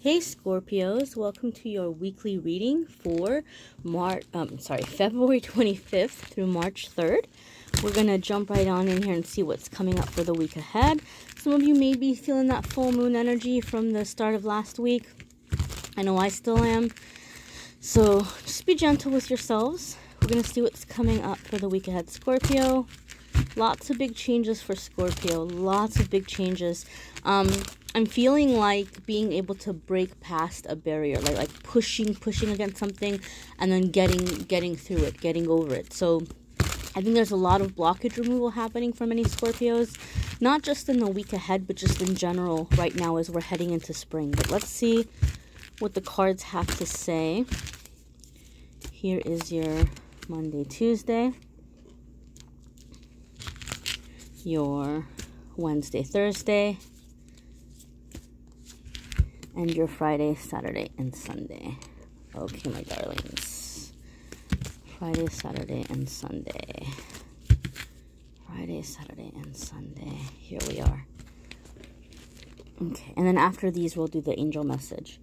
Hey Scorpios, welcome to your weekly reading for February 25th through March 3rd. We're going to jump right on in here and see what's coming up for the week ahead. Some of you may be feeling that full moon energy from the start of last week. I know I still am. So just be gentle with yourselves. We're going to see what's coming up for the week ahead, Scorpio. Lots of big changes for Scorpio. Lots of big changes. I'm feeling like being able to break past a barrier, like pushing against something, and then getting through it, getting over it. So I think there's a lot of blockage removal happening for many Scorpios, not just in the week ahead, but just in general right now as we're heading into spring. But let's see what the cards have to say. Here is your Monday, Tuesday, your Wednesday, Thursday, and your Friday, Saturday, and Sunday. Okay, my darlings. Friday, Saturday, and Sunday. Friday, Saturday, and Sunday. Here we are. Okay, and then after these, we'll do the angel message.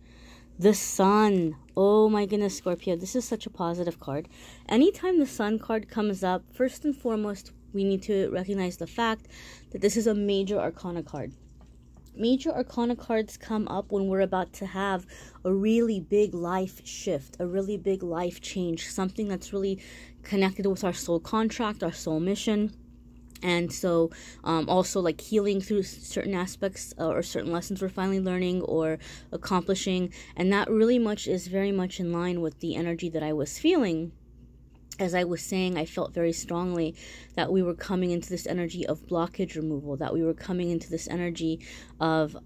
The Sun. Oh my goodness, Scorpio. This is such a positive card. Anytime the Sun card comes up, first and foremost, we need to recognize the fact that this is a major arcana card. Major arcana cards come up when we're about to have a really big life shift, a really big life change, something that's really connected with our soul contract, our soul mission. And so also like healing through certain aspects or certain lessons we're finally learning or accomplishing. And that really much is very much in line with the energy that I was feeling. As I was saying, I felt very strongly that we were coming into this energy of blockage removal, that we were coming into this energy of,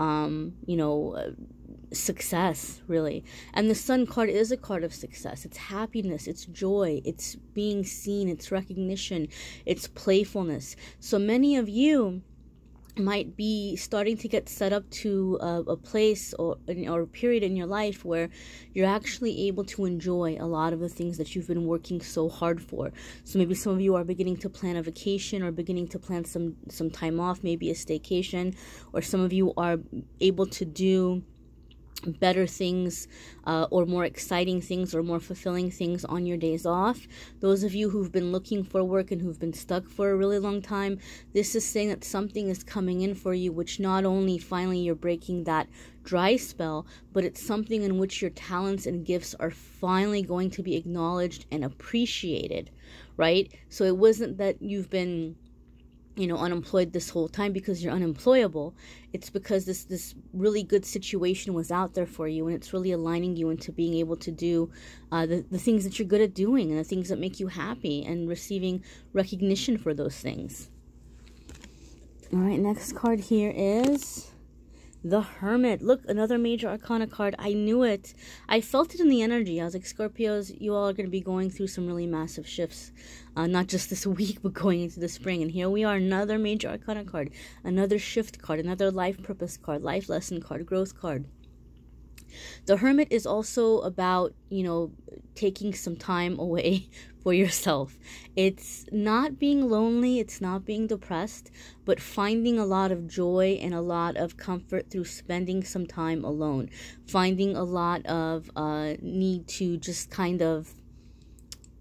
success, really. And the Sun card is a card of success. It's happiness, it's joy, it's being seen, it's recognition, it's playfulness. So many of you might be starting to get set up to a place or a period in your life where you're actually able to enjoy a lot of the things that you've been working so hard for. So maybe some of you are beginning to plan a vacation or beginning to plan some time off, maybe a staycation, or some of you are able to do better things or more exciting things or more fulfilling things on your days off. Those of you who've been looking for work and who've been stuck for a really long time, this is saying that something is coming in for you, which not only finally you're breaking that dry spell, but it's something in which your talents and gifts are finally going to be acknowledged and appreciated, right? So it wasn't that you've been unemployed this whole time because you're unemployable. It's because this really good situation was out there for you, and it's really aligning you into being able to do the things that you're good at doing and the things that make you happy and receiving recognition for those things. All right, next card here is the Hermit. Look, another major arcana card. I knew it. I felt it in the energy. I was like, Scorpios, you all are going to be going through some really massive shifts. Not just this week, but going into the spring. And here we are, another major arcana card. Another shift card. Another life purpose card. Life lesson card. Growth card. The Hermit is also about, taking some time away for yourself. It's not being lonely, it's not being depressed, but finding a lot of joy and a lot of comfort through spending some time alone. Finding a lot of need to just kind of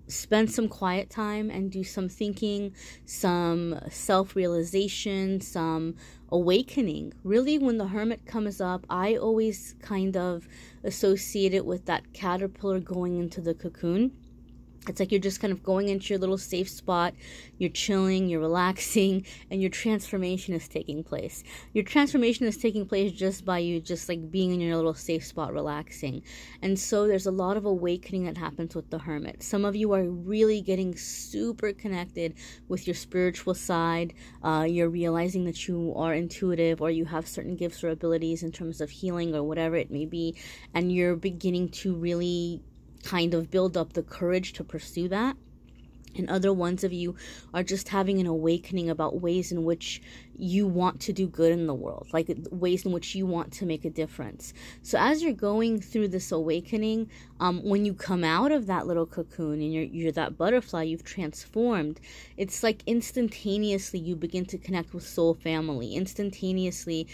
spend some quiet time and do some thinking, some self-realization, some awakening. Really, when the Hermit comes up, I always kind of associate it with that caterpillar going into the cocoon. It's like you're just kind of going into your little safe spot, you're chilling, you're relaxing, and your transformation is taking place. Your transformation is taking place just by you just like being in your little safe spot, relaxing. And so there's a lot of awakening that happens with the Hermit. Some of you are really getting super connected with your spiritual side. You're realizing that you are intuitive or you have certain gifts or abilities in terms of healing or whatever it may be. And you're beginning to really kind of build up the courage to pursue that. And other ones of you are just having an awakening about ways in which you want to do good in the world, like ways in which you want to make a difference. So as you're going through this awakening, when you come out of that little cocoon and you're that butterfly, you've transformed, it's like instantaneously you begin to connect with soul family. Instantaneously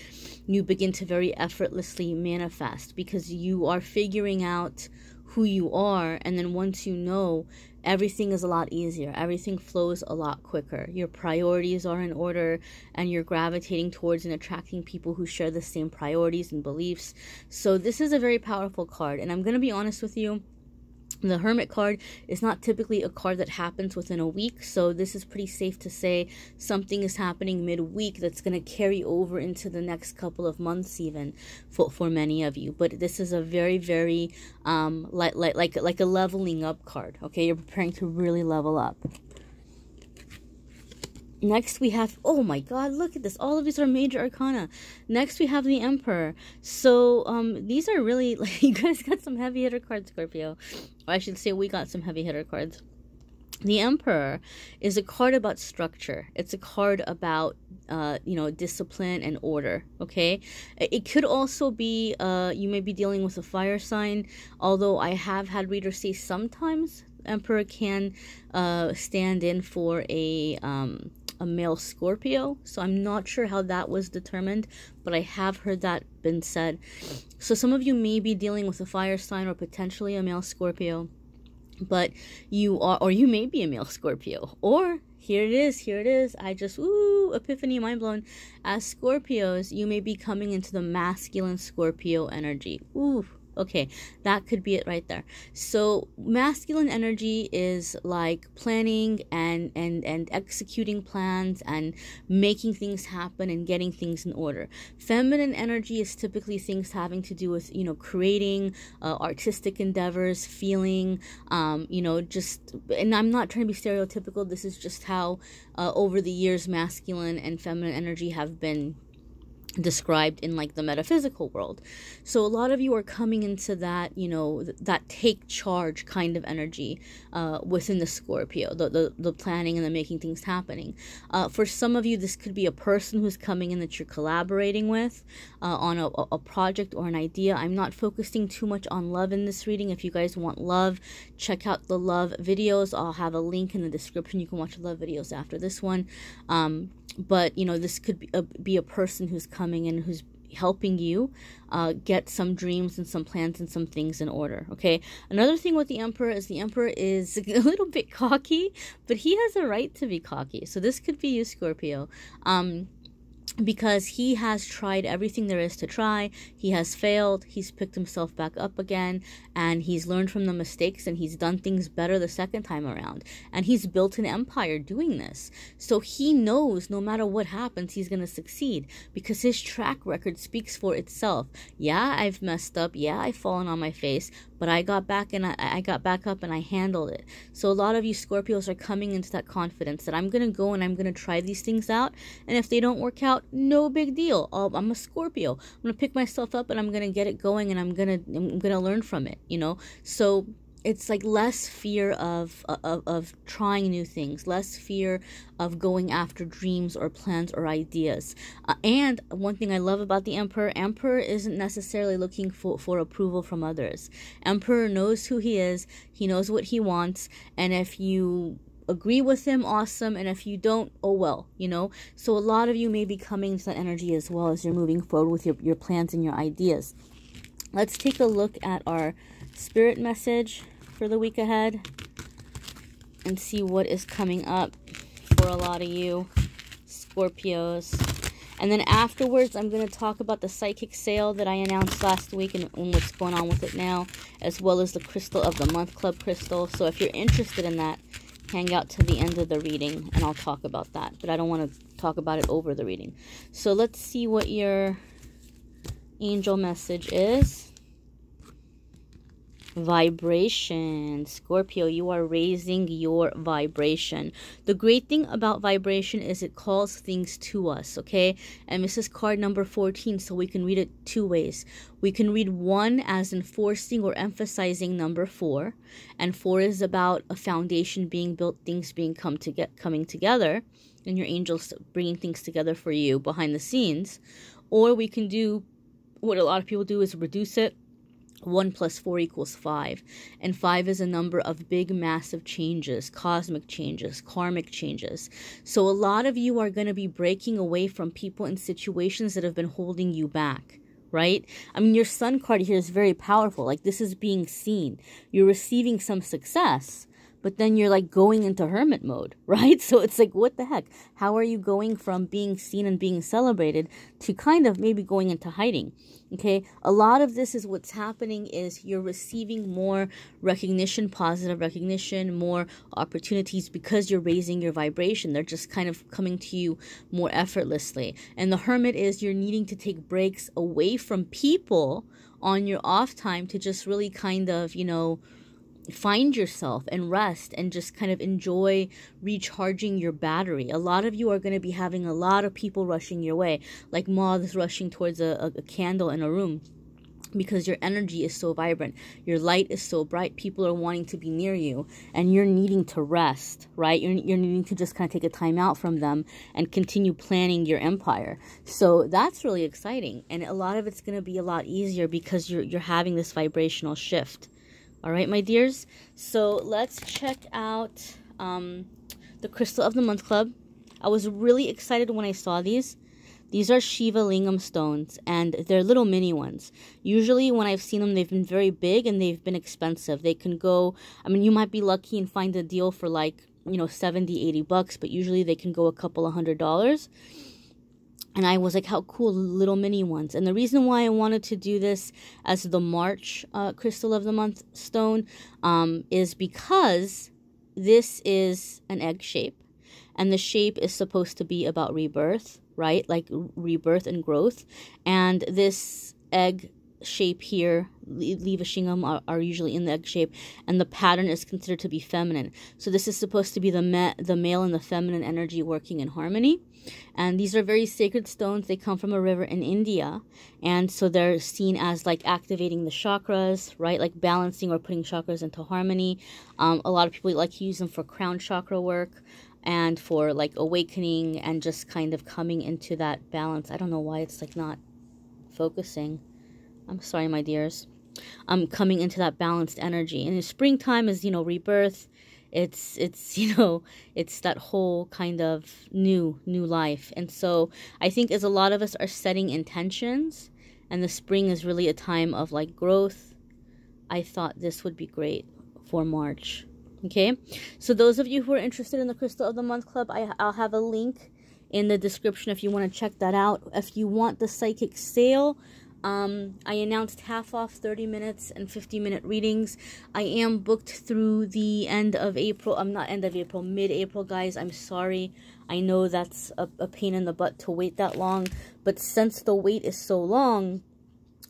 you begin to very effortlessly manifest, because you are figuring out who you are. And then once you know, everything is a lot easier. Everything flows a lot quicker. Your priorities are in order, and you're gravitating towards and attracting people who share the same priorities and beliefs. So this is a very powerful card. And I'm going to be honest with you, the Hermit card is not typically a card that happens within a week, so this is pretty safe to say something is happening midweek that's going to carry over into the next couple of months even for many of you. But this is a very, very like a leveling up card. Okay, you're preparing to really level up. Next we have, oh my god, look at this. All of these are major arcana. Next we have the Emperor. So these are really, like, you guys got some heavy hitter cards, Scorpio. Or I should say we got some heavy hitter cards. The Emperor is a card about structure. It's a card about, discipline and order, okay? It could also be, you may be dealing with a fire sign, although I have had readers say sometimes Emperor can stand in for a male Scorpio, so I'm not sure how that was determined, but I have heard that been said. So some of you may be dealing with a fire sign or potentially a male Scorpio, but you are, or you may be a male Scorpio, or here it is, I just, epiphany, mind blown. As Scorpios, you may be coming into the masculine Scorpio energy. Okay, that could be it right there. So masculine energy is like planning and executing plans and making things happen and getting things in order. Feminine energy is typically things having to do with, creating artistic endeavors, feeling, just, and I'm not trying to be stereotypical. This is just how over the years masculine and feminine energy have been described in like the metaphysical world. So a lot of you are coming into that, that take charge kind of energy within the Scorpio, the planning and the making things happening. For some of you, this could be a person who's coming in that you're collaborating with on a project or an idea. I'm not focusing too much on love in this reading. If you guys want love, check out the love videos. I'll have a link in the description. You can watch the love videos after this one. But, this could be a person who's coming in, who's helping you get some dreams and some plans and some things in order, okay? Another thing with the Emperor is a little bit cocky, but he has a right to be cocky. So this could be you, Scorpio. Because he has tried everything there is to try. He has failed. He's picked himself back up again, and he's learned from the mistakes, and he's done things better the second time around. And he's built an empire doing this. So he knows no matter what happens, he's going to succeed, because his track record speaks for itself. Yeah, I've messed up. Yeah, I've fallen on my face, but I got back and I got back up and I handled it. So a lot of you Scorpios are coming into that confidence that I'm going to go and I'm going to try these things out. And if they don't work out, no big deal. I'm a Scorpio. I'm going to pick myself up and I'm going to get it going, and I'm going to learn from it, So it's like less fear of trying new things, less fear of going after dreams or plans or ideas. And one thing I love about the Emperor isn't necessarily looking for approval from others. Emperor knows who he is. He knows what he wants. And if you agree with him, awesome. And if you don't, oh well, So a lot of you may be coming to that energy as well as you're moving forward with your plans and your ideas. Let's take a look at our spirit message for the week ahead and see what is coming up for a lot of you Scorpios. And then afterwards, I'm going to talk about the psychic sale that I announced last week and what's going on with it now, as well as the Crystal of the Month Club crystal. So if you're interested in that, hang out to the end of the reading and I'll talk about that. But I don't want to talk about it over the reading. So let's see what your angel message is. Vibration. Scorpio, you are raising your vibration. The great thing about vibration is it calls things to us, okay? And this is card number 14, so we can read it two ways. We can read 1 as enforcing or emphasizing number 4, and 4 is about a foundation being built, things being coming together, and your angels bringing things together for you behind the scenes. Or we can do what a lot of people do, is reduce it. 1 plus 4 equals 5. And 5 is a number of big, massive changes, cosmic changes, karmic changes. So a lot of you are going to be breaking away from people and situations that have been holding you back, right? I mean, your sun card here is very powerful. Like, this is being seen. You're receiving some success, but then you're like going into hermit mode, right? So it's like, what the heck? How are you going from being seen and being celebrated to kind of maybe going into hiding? Okay, a lot of this is what's happening is you're receiving more recognition, positive recognition, more opportunities because you're raising your vibration. They're just kind of coming to you more effortlessly. And the hermit is you're needing to take breaks away from people on your off time to just really kind of, you know, find yourself and rest and just kind of enjoy recharging your battery. A lot of you are going to be having a lot of people rushing your way, like moths rushing towards a candle in a room, because your energy is so vibrant. Your light is so bright. People are wanting to be near you, and you're needing to rest, right? You're needing to just kind of take a time out from them and continue planning your empire. So that's really exciting. And a lot of it's going to be a lot easier because you're having this vibrational shift. All right, my dears. So let's check out the Crystal of the Month Club. I was really excited when I saw these. These are Shiva Lingam stones, and they're little mini ones. Usually when I've seen them, they've been very big and they've been expensive. They can go, I mean, you might be lucky and find a deal for like, you know, $70-$80, but usually they can go a couple of $100s. And I was like, how cool, little mini ones. And the reason why I wanted to do this as the March Crystal of the Month stone is because this is an egg shape. And the shape is supposed to be about rebirth, right? Like rebirth and growth. And this egg shape here, Leva Shingam, are usually in the egg shape, and the pattern is considered to be feminine. So this is supposed to be the male and the feminine energy working in harmony. And these are very sacred stones. They come from a river in India, and so they're seen as like activating the chakras, right? Like balancing or putting chakras into harmony. A lot of people like to use them for crown chakra work and for like awakening and just kind of coming into that balance. I don't know why it's like not focusing. I'm sorry, my dears. Coming into that balanced energy. And the springtime is, you know, rebirth. It's you know, it's that whole kind of new life. And so I think as a lot of us are setting intentions, and the spring is really a time of like growth, I thought this would be great for March. Okay, so those of you who are interested in the Crystal of the Month Club, I'll have a link in the description if you want to check that out. If you want the psychic sale, I announced half off 30 minutes and 50-minute readings. I am booked through the end of April. Not end of April, mid-April, guys. I'm sorry. I know that's a pain in the butt to wait that long. But since the wait is so long,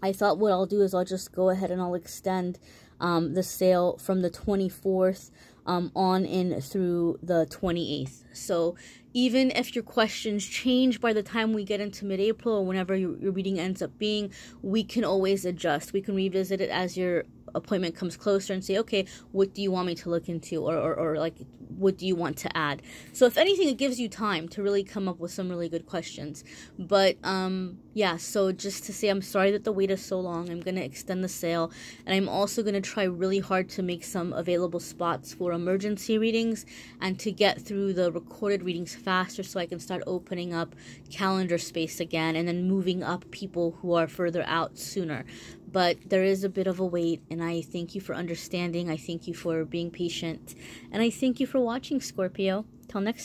I thought what I'll do is I'll just go ahead and I'll extend the sale from the 24th on in through the 28th. So even if your questions change by the time we get into mid-April or whenever your reading ends up being, we can always adjust. We can revisit it as your appointment comes closer and say, okay, what do you want me to look into, or like, what do you want to add? So if anything, it gives you time to really come up with some really good questions. But yeah, so just to say, I'm sorry that the wait is so long. I'm going to extend the sale, and I'm also going to try really hard to make some available spots for emergency readings and to get through the recorded readings faster so I can start opening up calendar space again and then moving up people who are further out sooner. But there is a bit of a wait, and I thank you for understanding. I thank you for being patient, and I thank you for watching, Scorpio. Till next time.